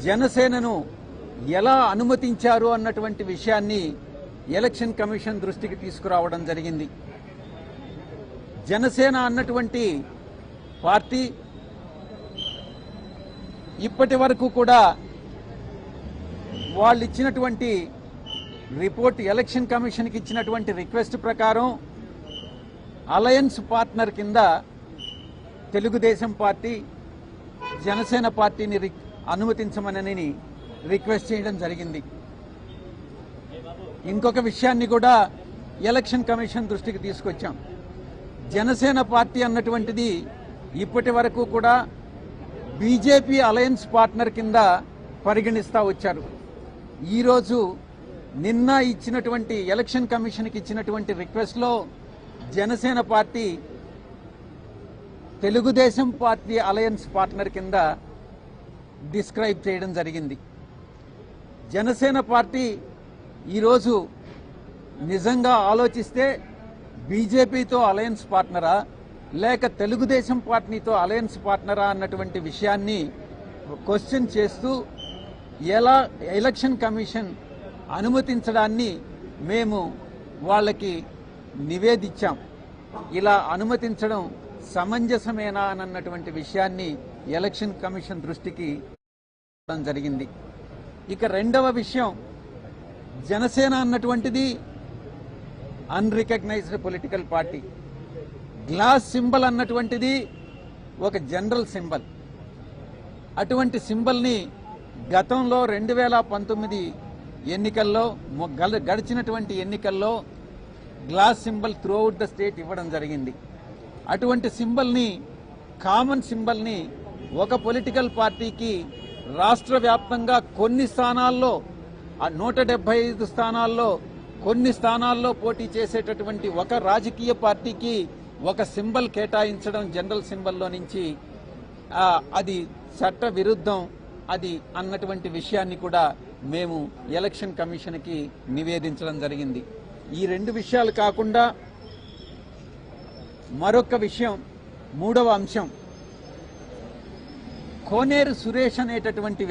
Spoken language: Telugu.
జనసేనను ఎలా అనుమతించారు అన్నటువంటి విషయాన్ని ఎలక్షన్ కమిషన్ దృష్టికి తీసుకురావడం జరిగింది. జనసేన అన్నటువంటి పార్టీ ఇప్పటి వరకు కూడా వాళ్ళు ఇచ్చినటువంటి రిపోర్ట్, ఎలక్షన్ కమిషన్కి ఇచ్చినటువంటి రిక్వెస్ట్ ప్రకారం అలయన్స్ పార్ట్నర్ కింద తెలుగుదేశం పార్టీ, జనసేన పార్టీని అనుమతించమని రిక్వెస్ట్ చేయడం జరిగింది. ఇంకొక విషయాన్ని కూడా ఎలక్షన్ కమిషన్ దృష్టికి తీసుకొచ్చాం. జనసేన పార్టీ అన్నటువంటిది ఇప్పటి వరకు కూడా బీజేపీ అలయన్స్ పార్ట్నర్ కింద పరిగణిస్తూ వచ్చారు. ఈరోజు నిన్న ఇచ్చినటువంటి ఎలక్షన్ కమిషన్కి ఇచ్చినటువంటి రిక్వెస్ట్లో Janasena party Telugu Desam party alliance partner కింద డిస్క్రైబ్ చేయడం జరిగింది. జనసేన పార్టీ ఈరోజు నిజంగా ఆలోచిస్తే బీజేపీతో అలయన్స్ పార్ట్నరా లేక తెలుగుదేశం పార్టీతో అలయన్స్ పార్ట్నరా అన్నటువంటి విషయాన్ని క్వశ్చన్ చేస్తూ ఎలా ఎలక్షన్ కమిషన్ అనుమతించడాన్ని మేము వాళ్ళకి నివేదించాం. ఇలా అనుమతించడం సమంజసమేనా అన్నటువంటి విషయాన్ని ఎలక్షన్ కమిషన్ దృష్టికి జరిగింది. ఇక రెండవ విషయం, జనసేన అన్నటువంటిది unrecognised political party. Glass symbol అన్నటువంటిది ఒక జనరల్ సింబల్. అటువంటి సింబల్ని గతంలో 2019 ఎన్నికల్లో, గడిచినటువంటి ఎన్నికల్లో glass symbol throughout the state ఇవ్వడం జరిగింది. అటువంటి సింబల్ని, కామన్ సింబల్ని ఒక పొలిటికల్ పార్టీకి రాష్ట్ర వ్యాప్తంగా కొన్ని స్థానాల్లో, 175 స్థానాల్లో కొన్ని స్థానాల్లో పోటీ చేసేటటువంటి ఒక రాజకీయ పార్టీకి ఒక సింబల్ కేటాయించడం జనరల్ సింబల్లో నుంచి అది చట్ట విరుద్ధం అది అన్నటువంటి విషయాన్ని కూడా మేము ఎలక్షన్ కమిషన్కి నివేదించడం జరిగింది. ఈ రెండు విషయాలు కాకుండా మరొక విషయం, మూడవ అంశం, కోనేరు సురేష్ అనేటటువంటి